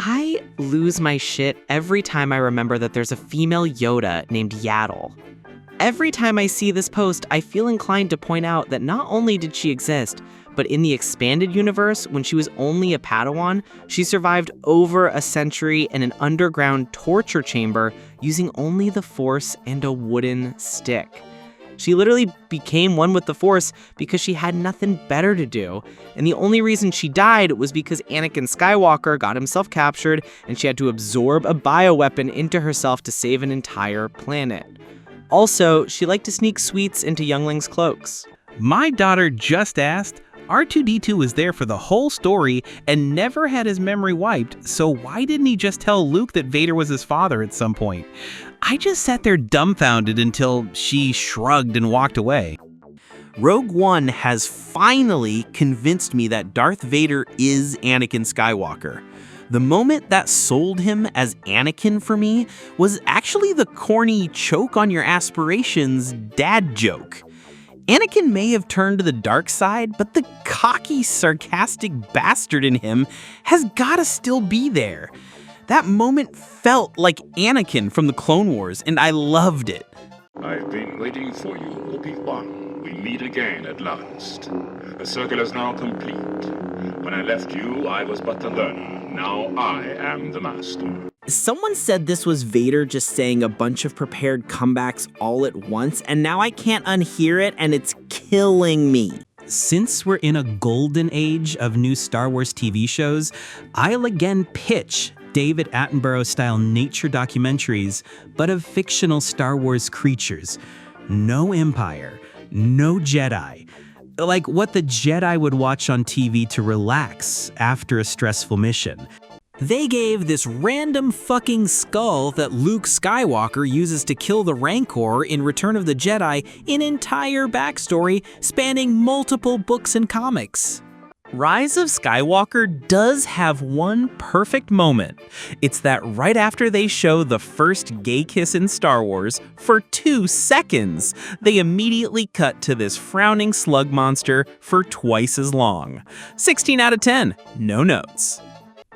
I lose my shit every time I remember that there's a female Yoda named Yaddle. Every time I see this post, I feel inclined to point out that not only did she exist, but in the expanded universe, when she was only a Padawan, she survived over a century in an underground torture chamber using only the Force and a wooden stick. She literally became one with the Force because she had nothing better to do. And the only reason she died was because Anakin Skywalker got himself captured and she had to absorb a bioweapon into herself to save an entire planet. Also, she liked to sneak sweets into younglings' cloaks. My daughter just asked, R2-D2 was there for the whole story and never had his memory wiped, so why didn't he just tell Luke that Vader was his father at some point? I just sat there dumbfounded until she shrugged and walked away. Rogue One has finally convinced me that Darth Vader is Anakin Skywalker. The moment that sold him as Anakin for me was actually the corny choke on your aspirations dad joke. Anakin may have turned to the dark side, but the cocky, sarcastic bastard in him has gotta still be there. That moment felt like Anakin from the Clone Wars, and I loved it. I've been waiting for you, Obi-Wan. We meet again at last. The circle is now complete. When I left you, I was but the learner. Now I am the master. Someone said this was Vader just saying a bunch of prepared comebacks all at once, and now I can't unhear it, and it's killing me. Since we're in a golden age of new Star Wars TV shows, I'll again pitch David Attenborough-style nature documentaries, but of fictional Star Wars creatures. No Empire, no Jedi. Like what the Jedi would watch on TV to relax after a stressful mission. They gave this random fucking skull that Luke Skywalker uses to kill the Rancor in Return of the Jedi an entire backstory spanning multiple books and comics. Rise of Skywalker does have one perfect moment. It's that right after they show the first gay kiss in Star Wars, for 2 seconds, they immediately cut to this frowning slug monster for twice as long. 16 out of 10, no notes.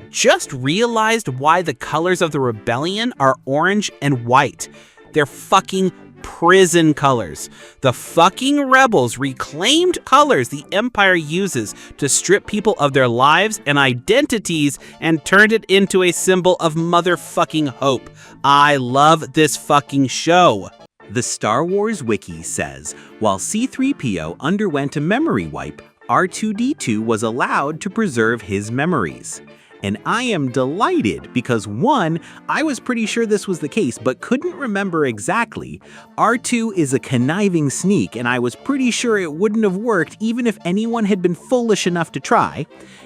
Just realized why the colors of the rebellion are orange and white. They're fucking prison colors. The fucking rebels reclaimed colors the Empire uses to strip people of their lives and identities and turned it into a symbol of motherfucking hope. I love this fucking show. The Star Wars Wiki says, while C-3PO underwent a memory wipe, R2-D2 was allowed to preserve his memories. And I am delighted because 1, I was pretty sure this was the case but couldn't remember exactly. R2 is a conniving sneak and I was pretty sure it wouldn't have worked even if anyone had been foolish enough to try.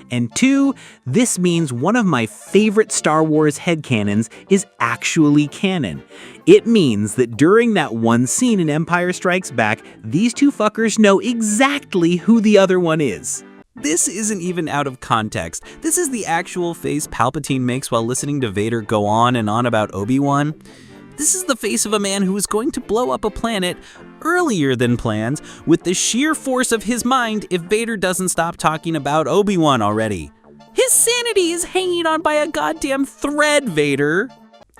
And 2, this means one of my favorite Star Wars headcanons is actually canon. It means that during that one scene in Empire Strikes Back, these two fuckers know exactly who the other one is. This isn't even out of context. This is the actual face Palpatine makes while listening to Vader go on and on about Obi-Wan. This is the face of a man who is going to blow up a planet earlier than planned with the sheer force of his mind if Vader doesn't stop talking about Obi-Wan already. His sanity is hanging on by a goddamn thread, Vader.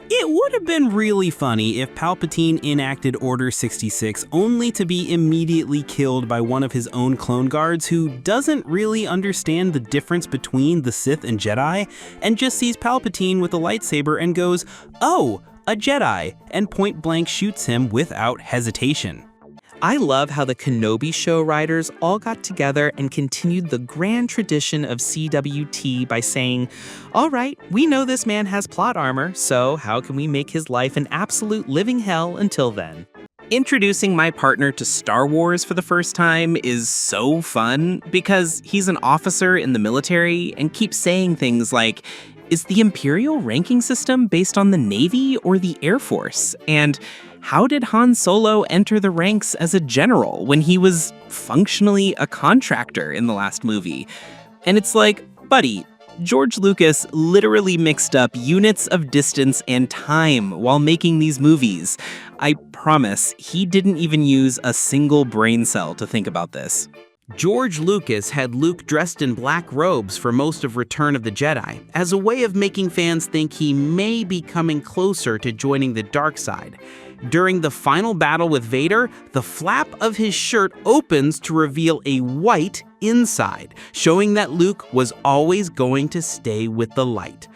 It would have been really funny if Palpatine enacted Order 66 only to be immediately killed by one of his own clone guards who doesn't really understand the difference between the Sith and Jedi and just sees Palpatine with a lightsaber and goes, "Oh, a Jedi," and point blank shoots him without hesitation. I love how the Kenobi show writers all got together and continued the grand tradition of CWT by saying, all right, we know this man has plot armor, so how can we make his life an absolute living hell until then? Introducing my partner to Star Wars for the first time is so fun because he's an officer in the military and keeps saying things like, is the Imperial ranking system based on the Navy or the Air Force? And how did Han Solo enter the ranks as a general when he was functionally a contractor in the last movie? And it's like, buddy, George Lucas literally mixed up units of distance and time while making these movies. I promise he didn't even use a single brain cell to think about this. George Lucas had Luke dressed in black robes for most of Return of the Jedi, as a way of making fans think he may be coming closer to joining the dark side. During the final battle with Vader, the flap of his shirt opens to reveal a white inside, showing that Luke was always going to stay with the light.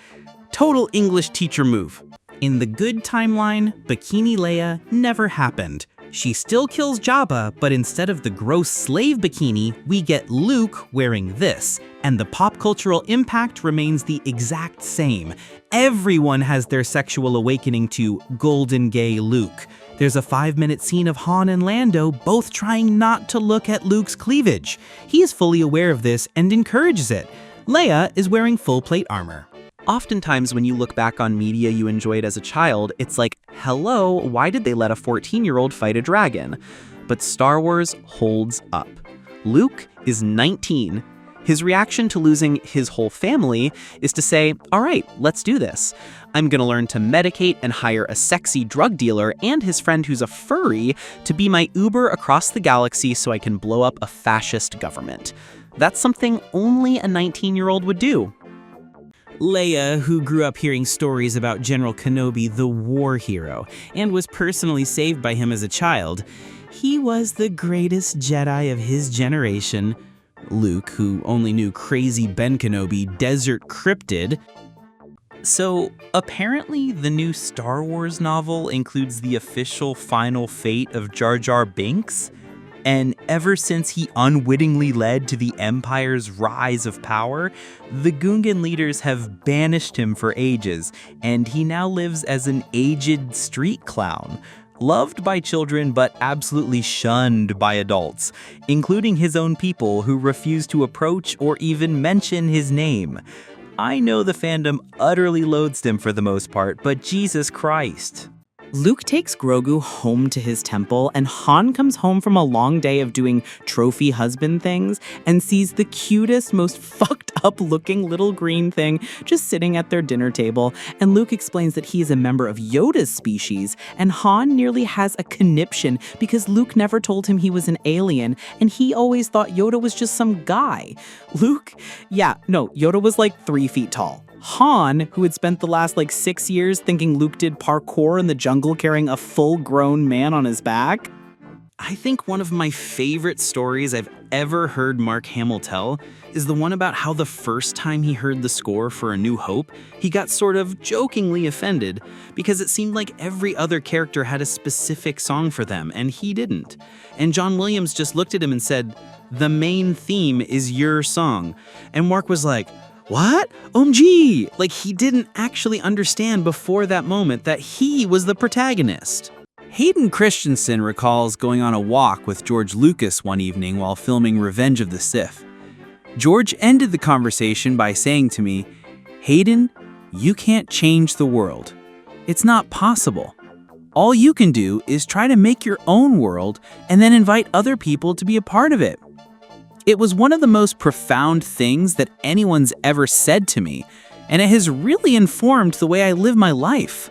Total English teacher move. In the good timeline, Bikini Leia never happened. She still kills Jabba, but instead of the gross slave bikini, we get Luke wearing this, and the pop cultural impact remains the exact same. Everyone has their sexual awakening to Golden Gay Luke. There's a 5-minute scene of Han and Lando both trying not to look at Luke's cleavage. He is fully aware of this and encourages it. Leia is wearing full plate armor. Oftentimes when you look back on media you enjoyed as a child, it's like, hello, why did they let a 14-year-old fight a dragon? But Star Wars holds up. Luke is 19. His reaction to losing his whole family is to say, all right, let's do this. I'm gonna learn to medicate and hire a sexy drug dealer and his friend who's a furry to be my Uber across the galaxy so I can blow up a fascist government. That's something only a 19-year-old would do. Leia, who grew up hearing stories about General Kenobi, the war hero, and was personally saved by him as a child, he was the greatest Jedi of his generation. Luke, who only knew crazy Ben Kenobi, desert cryptid. So, apparently the new Star Wars novel includes the official final fate of Jar Jar Binks? And ever since he unwittingly led to the Empire's rise of power, the Gungan leaders have banished him for ages, and he now lives as an aged street clown, loved by children but absolutely shunned by adults, including his own people who refuse to approach or even mention his name. I know the fandom utterly loathes him for the most part, but Jesus Christ. Luke takes Grogu home to his temple, and Han comes home from a long day of doing trophy husband things and sees the cutest, most fucked up looking little green thing just sitting at their dinner table. And Luke explains that he is a member of Yoda's species, and Han nearly has a conniption because Luke never told him he was an alien, and he always thought Yoda was just some guy. Yoda was like 3 feet tall. Han, who had spent the last 6 years thinking Luke did parkour in the jungle carrying a full-grown man on his back. I think one of my favorite stories I've ever heard Mark Hamill tell is the one about how the first time he heard the score for A New Hope, he got sort of jokingly offended because it seemed like every other character had a specific song for them and he didn't. And John Williams just looked at him and said, "The main theme is your song." And Mark was like, "What? OMG!" Like he didn't actually understand before that moment that he was the protagonist. Hayden Christensen recalls going on a walk with George Lucas one evening while filming Revenge of the Sith. George ended the conversation by saying to me, "Hayden, you can't change the world. It's not possible. All you can do is try to make your own world and then invite other people to be a part of it." It was one of the most profound things that anyone's ever said to me, and it has really informed the way I live my life.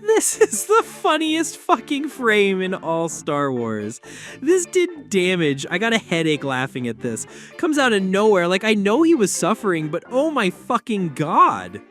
This is the funniest fucking frame in all Star Wars. This did damage. I got a headache laughing at this. Comes out of nowhere, I know he was suffering, but oh my fucking god.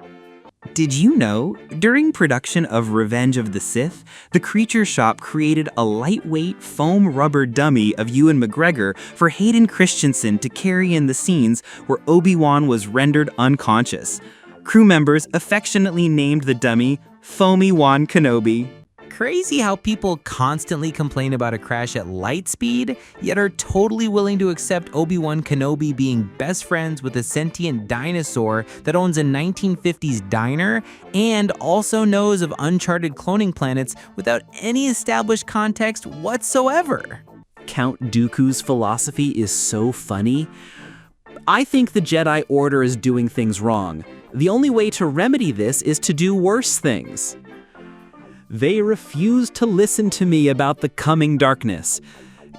Did you know, during production of Revenge of the Sith, the Creature Shop created a lightweight foam rubber dummy of Ewan McGregor for Hayden Christensen to carry in the scenes where Obi-Wan was rendered unconscious. Crew members affectionately named the dummy Foamy Wan Kenobi. Crazy how people constantly complain about a crash at light speed, yet are totally willing to accept Obi-Wan Kenobi being best friends with a sentient dinosaur that owns a 1950s diner and also knows of uncharted cloning planets without any established context whatsoever. Count Dooku's philosophy is so funny. I think the Jedi Order is doing things wrong. The only way to remedy this is to do worse things. They refuse to listen to me about the coming darkness.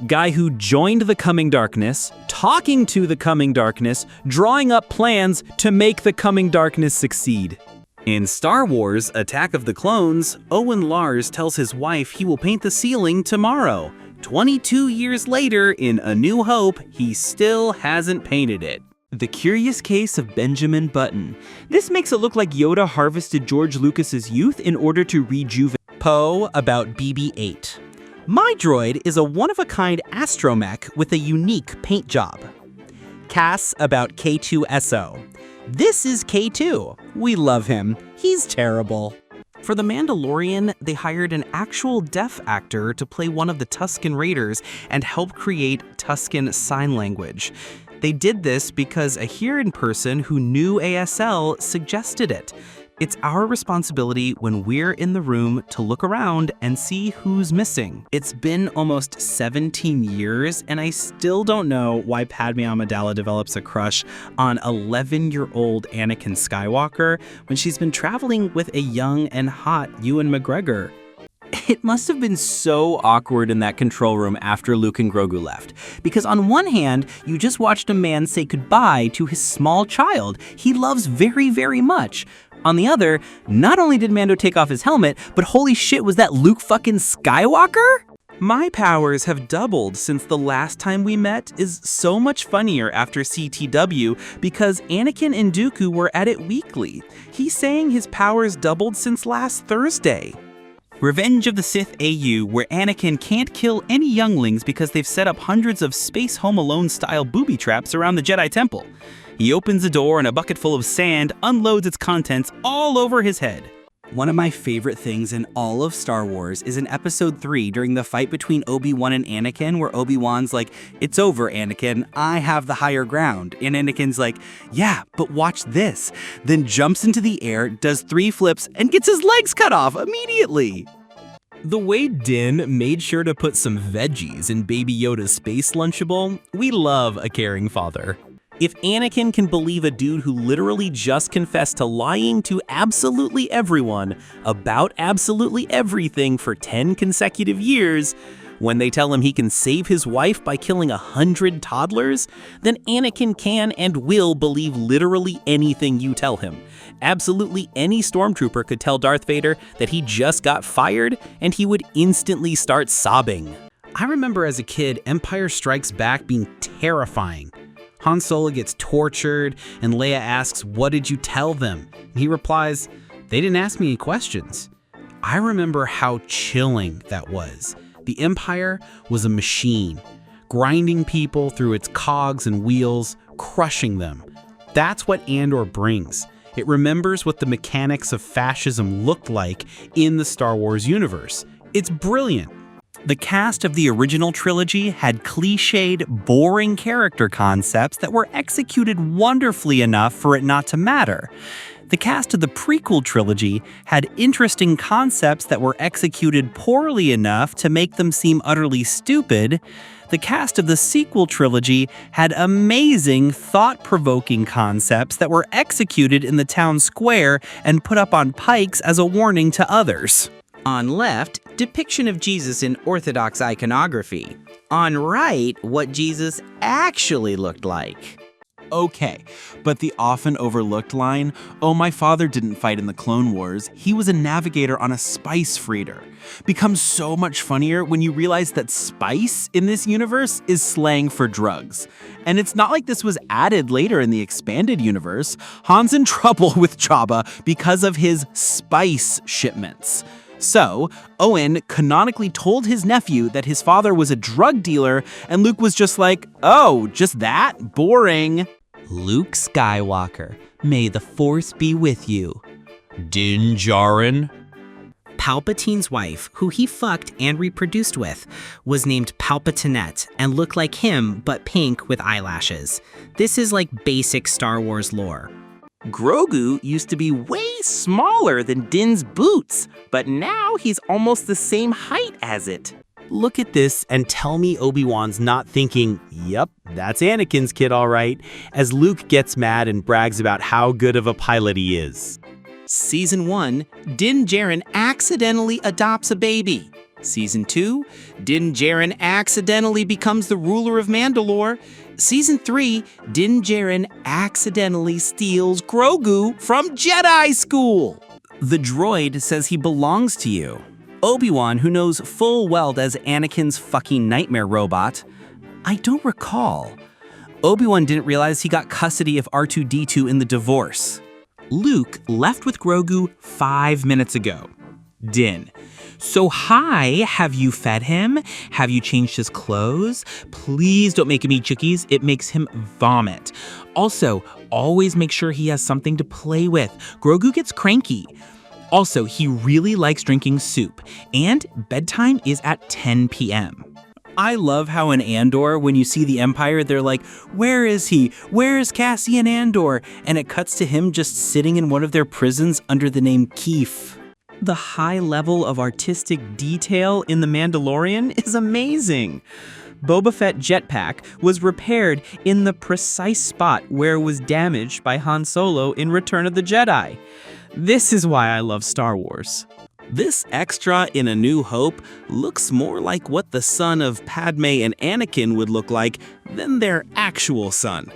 Guy who joined the coming darkness, talking to the coming darkness, drawing up plans to make the coming darkness succeed. In Star Wars Attack of the Clones, Owen Lars tells his wife he will paint the ceiling tomorrow. 22 years later, in A New Hope, he still hasn't painted it. The Curious Case of Benjamin Button. This makes it look like Yoda harvested George Lucas's youth in order to rejuvenate. Poe about BB-8. My droid is a one-of-a-kind astromech with a unique paint job. Cass about K2SO. This is K2. We love him. He's terrible. For The Mandalorian, they hired an actual deaf actor to play one of the Tusken Raiders and help create Tusken Sign Language. They did this because a hearing person who knew ASL suggested it. It's our responsibility when we're in the room to look around and see who's missing. It's been almost 17 years, and I still don't know why Padme Amidala develops a crush on 11-year-old Anakin Skywalker when she's been traveling with a young and hot Ewan McGregor. It must have been so awkward in that control room after Luke and Grogu left. Because on one hand, you just watched a man say goodbye to his small child he loves very, very much. On the other, not only did Mando take off his helmet, but holy shit, was that Luke fucking Skywalker? My powers have doubled since the last time we met is so much funnier after CTW because Anakin and Dooku were at it weekly. He's saying his powers doubled since last Thursday. Revenge of the Sith AU, where Anakin can't kill any younglings because they've set up hundreds of Space Home Alone-style booby traps around the Jedi Temple. He opens a door and a bucket full of sand unloads its contents all over his head. One of my favorite things in all of Star Wars is in Episode 3 during the fight between Obi-Wan and Anakin, where Obi-Wan's like, "It's over, Anakin, I have the higher ground." And Anakin's like, "Yeah, but watch this." Then jumps into the air, does 3 flips, and gets his legs cut off immediately. The way Din made sure to put some veggies in Baby Yoda's space Lunchable, we love a caring father. If Anakin can believe a dude who literally just confessed to lying to absolutely everyone about absolutely everything for 10 consecutive years, when they tell him he can save his wife by killing 100 toddlers, then Anakin can and will believe literally anything you tell him. Absolutely any stormtrooper could tell Darth Vader that he just got fired, and he would instantly start sobbing. I remember as a kid, Empire Strikes Back being terrifying. Han Solo gets tortured, and Leia asks, "What did you tell them?" And he replies, "They didn't ask me any questions." I remember how chilling that was. The Empire was a machine, grinding people through its cogs and wheels, crushing them. That's what Andor brings. It remembers what the mechanics of fascism looked like in the Star Wars universe. It's brilliant. The cast of the original trilogy had cliched, boring character concepts that were executed wonderfully enough for it not to matter. The cast of the prequel trilogy had interesting concepts that were executed poorly enough to make them seem utterly stupid. The cast of the sequel trilogy had amazing, thought-provoking concepts that were executed in the town square and put up on pikes as a warning to others. On left, depiction of Jesus in Orthodox iconography. On right, what Jesus actually looked like. Okay, but the often overlooked line, "Oh, my father didn't fight in the Clone Wars, he was a navigator on a spice freighter," becomes so much funnier when you realize that spice in this universe is slang for drugs. And it's not like this was added later in the expanded universe. Han's in trouble with Jabba because of his spice shipments. So, Owen canonically told his nephew that his father was a drug dealer, and Luke was just like, "Oh, just that? Boring." Luke Skywalker, may the Force be with you. Din Djarin. Palpatine's wife, who he fucked and reproduced with, was named Palpatinette and looked like him but pink with eyelashes. This is like basic Star Wars lore. Grogu used to be way smaller than Din's boots, but now he's almost the same height as it. Look at this and tell me Obi-Wan's not thinking, "Yep, that's Anakin's kid all right," as Luke gets mad and brags about how good of a pilot he is. Season 1, Din Djarin accidentally adopts a baby. Season 2, Din Djarin accidentally becomes the ruler of Mandalore. Season 3, Din Djarin accidentally steals Grogu from Jedi school. The droid says he belongs to you. Obi-Wan, who knows full well as Anakin's fucking nightmare robot. I don't recall. Obi-Wan didn't realize he got custody of R2-D2 in the divorce. Luke left with Grogu 5 minutes ago. Din. So hi, have you fed him? Have you changed his clothes? Please don't make him eat cookies, it makes him vomit. Also, always make sure he has something to play with. Grogu gets cranky. Also, he really likes drinking soup, and bedtime is at 10 p.m. I love how in Andor, when you see the Empire, they're like, where is he? Where is Cassian Andor? And it cuts to him just sitting in one of their prisons under the name Keef. The high level of artistic detail in The Mandalorian is amazing. Boba Fett jetpack was repaired in the precise spot where it was damaged by Han Solo in Return of the Jedi. This is why I love Star Wars. This extra in A New Hope looks more like what the son of Padme and Anakin would look like than their actual son.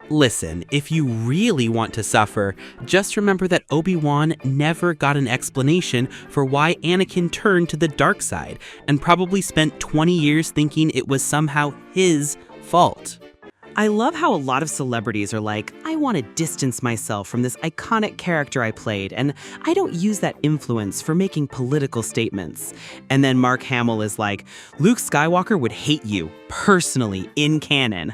Listen, if you really want to suffer, just remember that Obi-Wan never got an explanation for why Anakin turned to the dark side, and probably spent 20 years thinking it was somehow his fault. I love how a lot of celebrities are like, I want to distance myself from this iconic character I played, and I don't use that influence for making political statements. And then Mark Hamill is like, Luke Skywalker would hate you, personally, in canon.